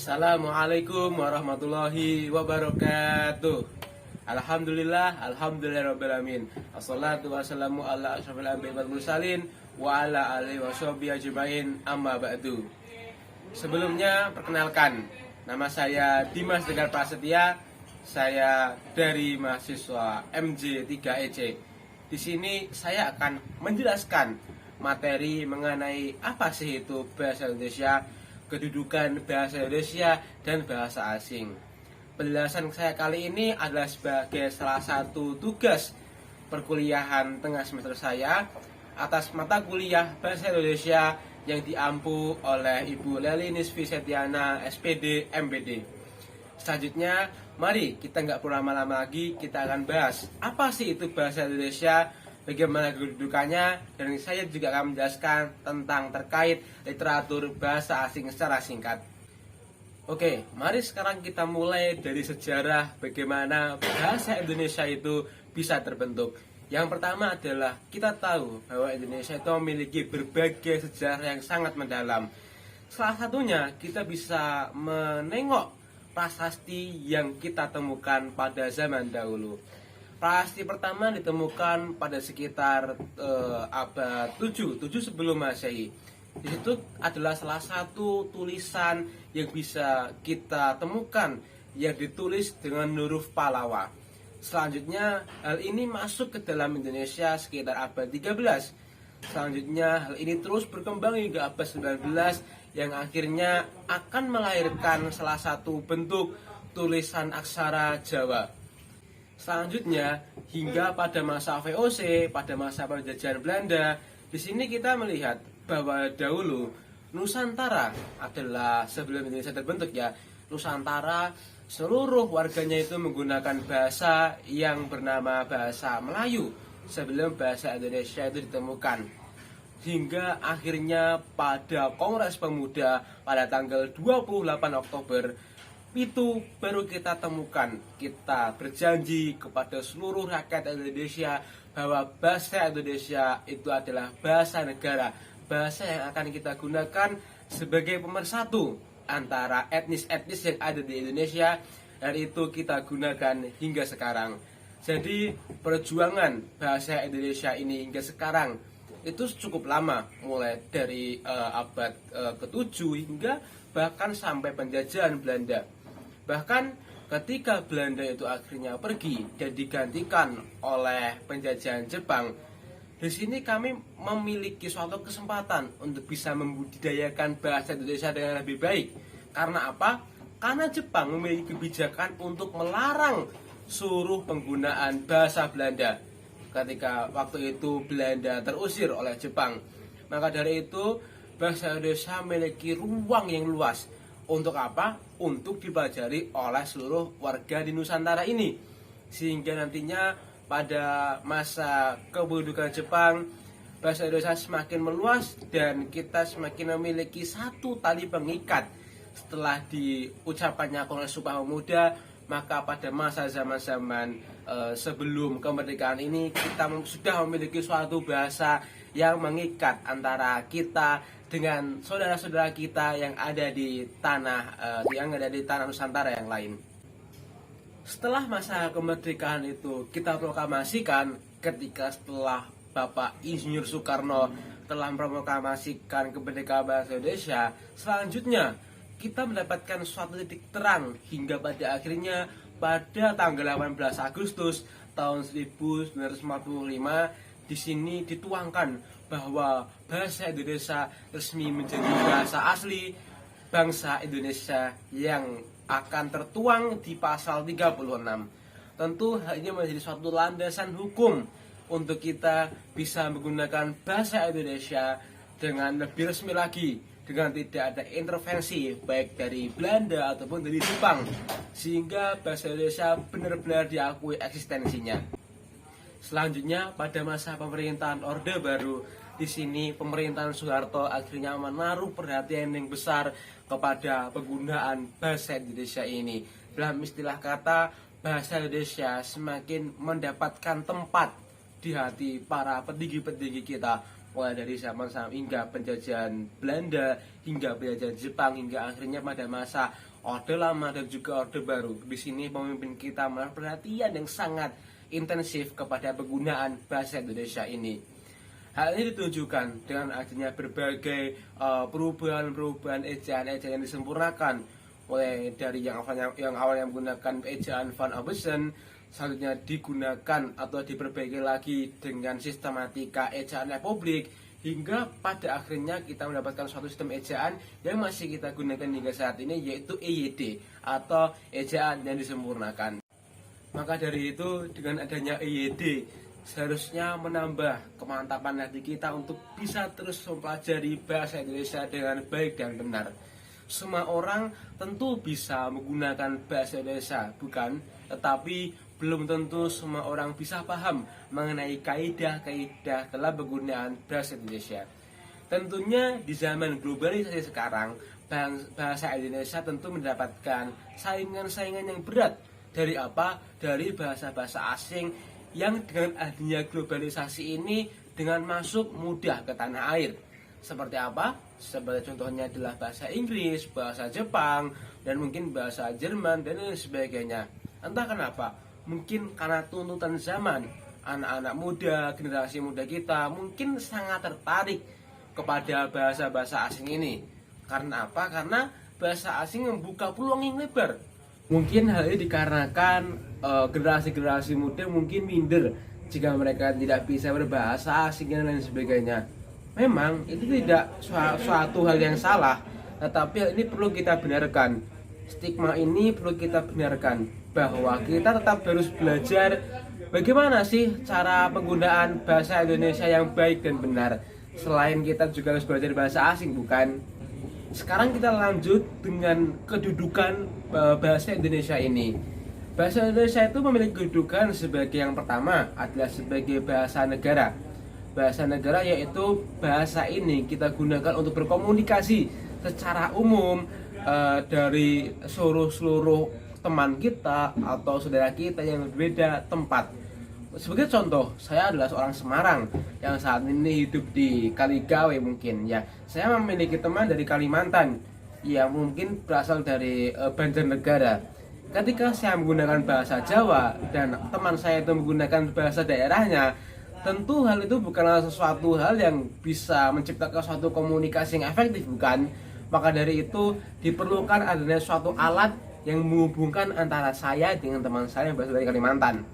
Assalamualaikum warahmatullahi wabarakatuh. Alhamdulillahirabbil alamin. Assalatu wassalamu ala asyrofil anbiya'i wal mursalin wa ala alihi washabihi ajmain, amma ba'du. Sebelumnya perkenalkan, nama saya Dimas Tegar Prasetya. Saya dari mahasiswa MJ3EC. Di sini saya akan menjelaskan materi mengenai apa sih itu bahasa Indonesia, kedudukan bahasa Indonesia dan bahasa asing. Penjelasan saya kali ini adalah sebagai salah satu tugas perkuliahan tengah semester saya atas mata kuliah bahasa Indonesia yang diampu oleh Ibu Leli Nisfi Setiana SPD MPD. Selanjutnya, mari kita nggak perlu lama-lama lagi, kita akan bahas apa sih itu bahasa Indonesia, bagaimana kedudukannya, dan saya juga akan menjelaskan tentang terkait literatur bahasa asing secara singkat. Oke, mari sekarang kita mulai dari sejarah bagaimana bahasa Indonesia itu bisa terbentuk. Yang pertama adalah kita tahu bahwa Indonesia itu memiliki berbagai sejarah yang sangat mendalam. Salah satunya kita bisa menengok prasasti yang kita temukan pada zaman dahulu. Prasasti pertama ditemukan pada sekitar abad 7 sebelum Masehi. Di situ adalah salah satu tulisan yang bisa kita temukan yang ditulis dengan huruf Pallawa. Selanjutnya hal ini masuk ke dalam Indonesia sekitar abad 13. Selanjutnya hal ini terus berkembang hingga abad 19 yang akhirnya akan melahirkan salah satu bentuk tulisan aksara Jawa. Selanjutnya hingga pada masa VOC, pada masa penjajahan Belanda, di sini kita melihat bahwa dahulu Nusantara adalah, sebelum Indonesia terbentuk ya, Nusantara seluruh warganya itu menggunakan bahasa yang bernama bahasa Melayu sebelum bahasa Indonesia itu ditemukan. Hingga akhirnya pada Kongres Pemuda pada tanggal 28 Oktober itu baru kita temukan, kita berjanji kepada seluruh rakyat Indonesia bahwa bahasa Indonesia itu adalah bahasa negara, bahasa yang akan kita gunakan sebagai pemersatu antara etnis-etnis yang ada di Indonesia, dan itu kita gunakan hingga sekarang. Jadi perjuangan bahasa Indonesia ini hingga sekarang itu cukup lama, mulai dari abad ke-7 hingga bahkan sampai penjajahan Belanda. Bahkan ketika Belanda itu akhirnya pergi dan digantikan oleh penjajahan Jepang, di sini kami memiliki suatu kesempatan untuk bisa membudidayakan bahasa Indonesia dengan lebih baik. Karena apa? Karena Jepang memiliki kebijakan untuk melarang seluruh penggunaan bahasa Belanda ketika waktu itu Belanda terusir oleh Jepang. Maka dari itu bahasa Indonesia memiliki ruang yang luas. Untuk apa? Untuk dipelajari oleh seluruh warga di Nusantara ini. Sehingga nantinya pada masa kedudukan Jepang, bahasa Indonesia semakin meluas dan kita semakin memiliki satu tali pengikat. Setelah diucapannya Kongres Sumpah Pemuda, maka pada masa zaman-zaman sebelum kemerdekaan ini kita sudah memiliki suatu bahasa yang mengikat antara kita dengan saudara-saudara kita yang ada di tanah Nusantara yang lain. Setelah masa kemerdekaan itu kita proklamasikan, ketika setelah Bapak Insinyur Soekarno telah memproklamasikan kemerdekaan bahasa Indonesia, selanjutnya kita mendapatkan suatu titik terang hingga pada akhirnya pada tanggal 18 Agustus tahun 1945 di sini dituangkan bahwa bahasa Indonesia resmi menjadi bahasa asli bangsa Indonesia yang akan tertuang di pasal 36. Tentu hal ini menjadi suatu landasan hukum untuk kita bisa menggunakan bahasa Indonesia dengan lebih resmi lagi, dengan tidak ada intervensi baik dari Belanda ataupun dari Jepang, sehingga bahasa Indonesia benar-benar diakui eksistensinya. Selanjutnya pada masa pemerintahan Orde Baru, di sini pemerintahan Soeharto akhirnya menaruh perhatian yang besar kepada penggunaan bahasa Indonesia ini. Dalam istilah kata, bahasa Indonesia semakin mendapatkan tempat di hati para petinggi-petinggi kita, mulai dari zaman hingga penjajahan Belanda, hingga penjajahan Jepang, hingga akhirnya pada masa Orde Lama dan juga Orde Baru. Di sini pemimpin kita menaruh perhatian yang sangat intensif kepada penggunaan bahasa Indonesia ini. Hal ini ditunjukkan dengan adanya berbagai perubahan-perubahan ejaan-ejaan yang disempurnakan, mulai dari yang awalnya menggunakan ejaan Van Abbesen, selanjutnya digunakan atau diperbaiki lagi dengan sistematika ejaan Republik, hingga pada akhirnya kita mendapatkan suatu sistem ejaan yang masih kita gunakan hingga saat ini, yaitu EYD atau ejaan yang disempurnakan. Maka dari itu, dengan adanya EYD seharusnya menambah kemantapan hati kita untuk bisa terus mempelajari bahasa Indonesia dengan baik dan benar. Semua orang tentu bisa menggunakan bahasa Indonesia, bukan? Tetapi belum tentu semua orang bisa paham mengenai kaidah-kaidah dalam penggunaan bahasa Indonesia. Tentunya di zaman globalisasi sekarang, bahasa Indonesia tentu mendapatkan saingan-saingan yang berat. Dari apa? Dari bahasa-bahasa asing yang dengan adanya globalisasi ini dengan masuk mudah ke tanah air. Seperti apa? Sebagai contohnya adalah bahasa Inggris, bahasa Jepang, dan mungkin bahasa Jerman, dan lain sebagainya. Entah kenapa, mungkin karena tuntutan zaman, anak-anak muda, generasi muda kita mungkin sangat tertarik kepada bahasa-bahasa asing ini. Karena apa? Karena bahasa asing membuka peluang yang lebar. Mungkin hal ini dikarenakan generasi-generasi muda mungkin minder jika mereka tidak bisa berbahasa asing dan lain sebagainya. Memang itu tidak suatu hal yang salah, tetapi hal ini perlu kita benarkan. Stigma ini perlu kita benarkan, bahwa kita tetap harus belajar bagaimana sih cara penggunaan bahasa Indonesia yang baik dan benar. Selain kita juga harus belajar bahasa asing, bukan? Sekarang kita lanjut dengan kedudukan bahasa Indonesia ini. Bahasa Indonesia itu memiliki kedudukan sebagai yang pertama adalah sebagai bahasa negara. Bahasa negara yaitu bahasa ini kita gunakan untuk berkomunikasi secara umum dari seluruh teman kita atau saudara kita yang berbeda tempat. Sebagai contoh, saya adalah seorang Semarang yang saat ini hidup di Kaligawe mungkin ya. Saya memiliki teman dari Kalimantan yang mungkin berasal dari Banjarnegara. Ketika saya menggunakan bahasa Jawa dan teman saya itu menggunakan bahasa daerahnya, tentu hal itu bukanlah sesuatu hal yang bisa menciptakan suatu komunikasi yang efektif, bukan? Maka dari itu diperlukan adanya suatu alat yang menghubungkan antara saya dengan teman saya yang berasal dari Kalimantan.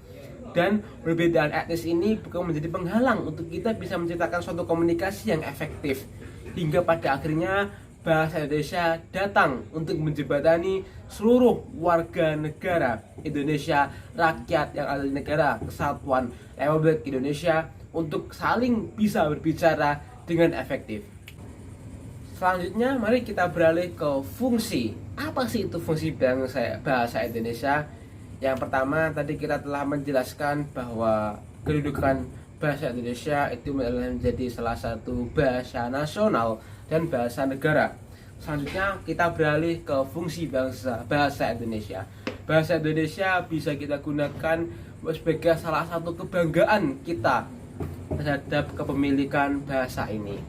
Dan perbedaan etnis ini bukan menjadi penghalang untuk kita bisa menciptakan suatu komunikasi yang efektif. Hingga pada akhirnya bahasa Indonesia datang untuk menjembatani seluruh warga negara Indonesia, rakyat yang ada di negara kesatuan Republik Indonesia, untuk saling bisa berbicara dengan efektif. Selanjutnya mari kita beralih ke fungsi. Apa sih itu fungsi bahasa Indonesia? Yang pertama, tadi kita telah menjelaskan bahwa kedudukan bahasa Indonesia itu menjadi salah satu bahasa nasional dan bahasa negara. Selanjutnya kita beralih ke fungsi bahasa Indonesia. Bahasa Indonesia bisa kita gunakan sebagai salah satu kebanggaan kita terhadap kepemilikan bahasa ini.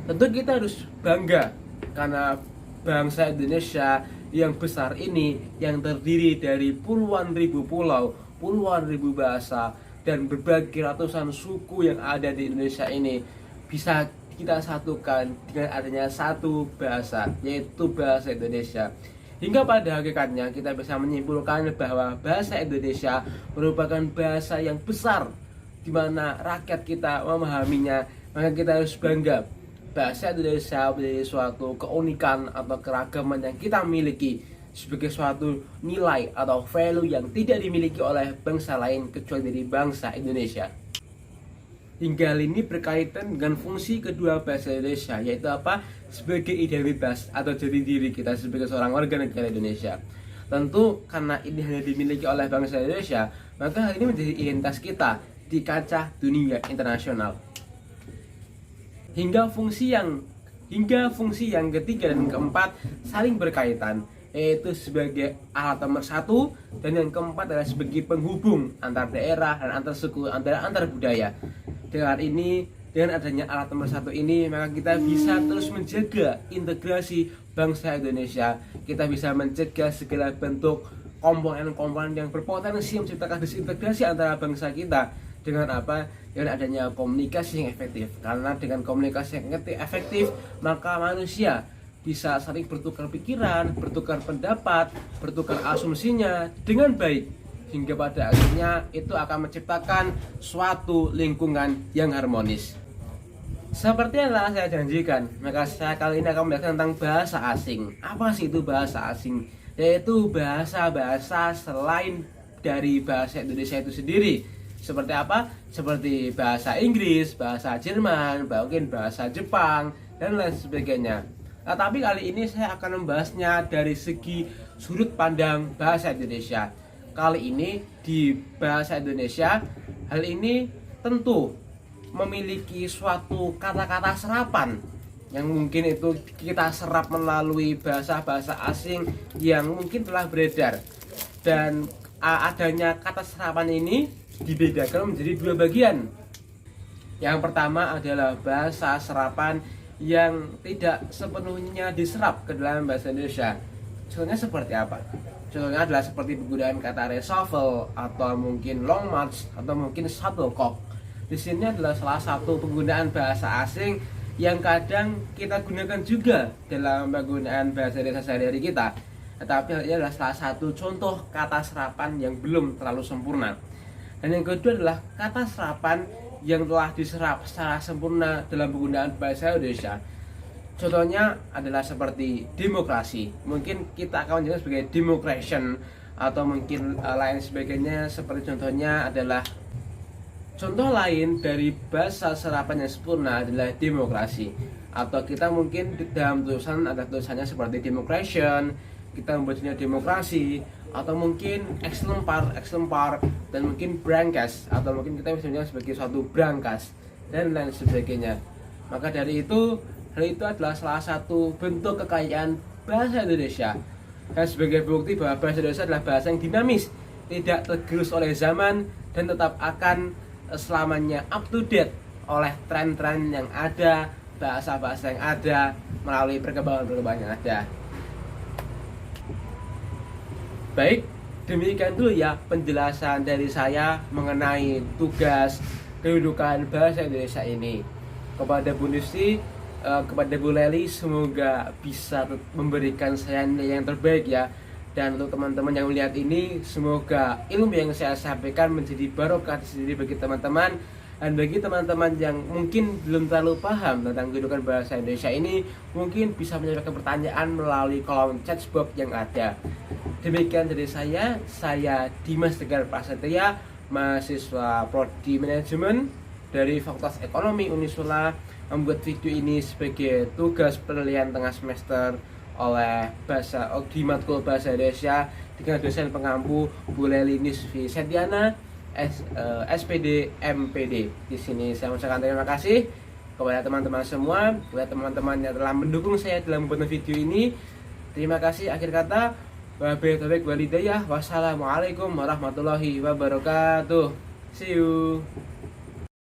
Tentu kita harus bangga karena bangsa Indonesia yang besar ini, yang terdiri dari puluhan ribu pulau, puluhan ribu bahasa, dan berbagai ratusan suku yang ada di Indonesia ini, bisa kita satukan dengan adanya satu bahasa, yaitu bahasa Indonesia. Hingga pada hakikatnya kita bisa menyimpulkan bahwa bahasa Indonesia merupakan bahasa yang besar, di mana rakyat kita memahaminya. Maka kita harus bangga. Bahasa Indonesia menjadi suatu keunikan atau keragaman yang kita miliki sebagai suatu nilai atau value yang tidak dimiliki oleh bangsa lain kecuali dari bangsa Indonesia. Hingga hal ini berkaitan dengan fungsi kedua bahasa Indonesia, yaitu apa? Sebagai identitas atau jati diri kita sebagai seorang warga negara Indonesia. Tentu karena ini hanya dimiliki oleh bangsa Indonesia, maka hal ini menjadi identitas kita di kancah dunia internasional. Hingga fungsi yang ketiga dan keempat saling berkaitan, yaitu sebagai alat nomor satu, dan yang keempat adalah sebagai penghubung antar daerah dan antar suku, antar budaya. Dengan Dengan adanya alat nomor 1 ini, maka kita bisa terus menjaga integrasi bangsa Indonesia. Kita bisa mencegah segala bentuk komponen-komponen yang berpotensi menciptakan disintegrasi antara bangsa kita. Dengan apa? Dengan adanya komunikasi yang efektif. Karena dengan komunikasi yang efektif, maka manusia bisa saling bertukar pikiran, bertukar pendapat, bertukar asumsinya dengan baik, hingga pada akhirnya itu akan menciptakan suatu lingkungan yang harmonis. Seperti yang telah saya janjikan, maka saya kali ini akan membahas tentang bahasa asing. Apa sih itu bahasa asing? Yaitu bahasa-bahasa selain dari bahasa Indonesia itu sendiri. Seperti apa? Seperti bahasa Inggris, bahasa Jerman, mungkin bahasa Jepang, dan lain sebagainya. Nah, tapi kali ini saya akan membahasnya dari segi sudut pandang bahasa Indonesia. Kali ini di bahasa Indonesia, hal ini tentu memiliki suatu kata-kata serapan yang mungkin itu kita serap melalui bahasa-bahasa asing yang mungkin telah beredar. Dan adanya kata serapan ini dibedakan menjadi 2 bagian. Yang pertama adalah bahasa serapan yang tidak sepenuhnya diserap ke dalam bahasa Indonesia. Contohnya seperti apa? Contohnya adalah seperti penggunaan kata reshuffle, atau mungkin long march, atau mungkin shuttlecock. Di sini adalah salah satu penggunaan bahasa asing yang kadang kita gunakan juga dalam penggunaan bahasa Indonesia sehari-hari kita. Tetapi ini adalah salah satu contoh kata serapan yang belum terlalu sempurna. Dan yang kedua adalah kata serapan yang telah diserap secara sempurna dalam penggunaan bahasa Indonesia. Contohnya adalah seperti demokrasi. Mungkin kita akan menjelaskan sebagai democration, atau mungkin lain sebagainya. Seperti contohnya adalah, contoh lain dari bahasa serapan yang sempurna adalah demokrasi. Atau kita mungkin dalam tulisan ada tulisannya seperti democration, kita membacanya demokrasi, atau mungkin exemplar, dan mungkin brankas, atau mungkin kita bisa sebagai suatu brankas, dan lain sebagainya. Maka dari itu, hal itu adalah salah satu bentuk kekayaan bahasa Indonesia. Dan sebagai bukti bahwa bahasa Indonesia adalah bahasa yang dinamis, tidak tergerus oleh zaman, dan tetap akan selamanya up to date oleh tren-tren yang ada, bahasa-bahasa yang ada, melalui perkembangan-perkembangan yang ada. Baik, demikian dulu ya penjelasan dari saya mengenai tugas kedudukan bahasa Indonesia ini. Kepada Bu Nusti, kepada Bu Leli, semoga bisa memberikan saya nilai yang terbaik ya. Dan untuk teman-teman yang melihat ini, semoga ilmu yang saya sampaikan menjadi barokah sendiri bagi teman-teman. Dan bagi teman-teman yang mungkin belum terlalu paham tentang kedudukan bahasa Indonesia ini, mungkin bisa menyampaikan pertanyaan melalui kolom chatbox yang ada. Demikian dari saya Dimas Tegar Prasetya, mahasiswa Prodi Manajemen dari Fakultas Ekonomi Unisula, membuat video ini sebagai tugas penilaian tengah semester oleh di matkul bahasa Indonesia dengan dosen pengampu Bu Leli Nisfi Setiana, SPD MPD. Di sini saya mengucapkan terima kasih kepada teman-teman semua, kepada teman-teman yang telah mendukung saya dalam membuat video ini. Terima kasih. Akhir kata, wabillahi taufiq wal hidayah. Wassalamualaikum warahmatullahi wabarakatuh. See you.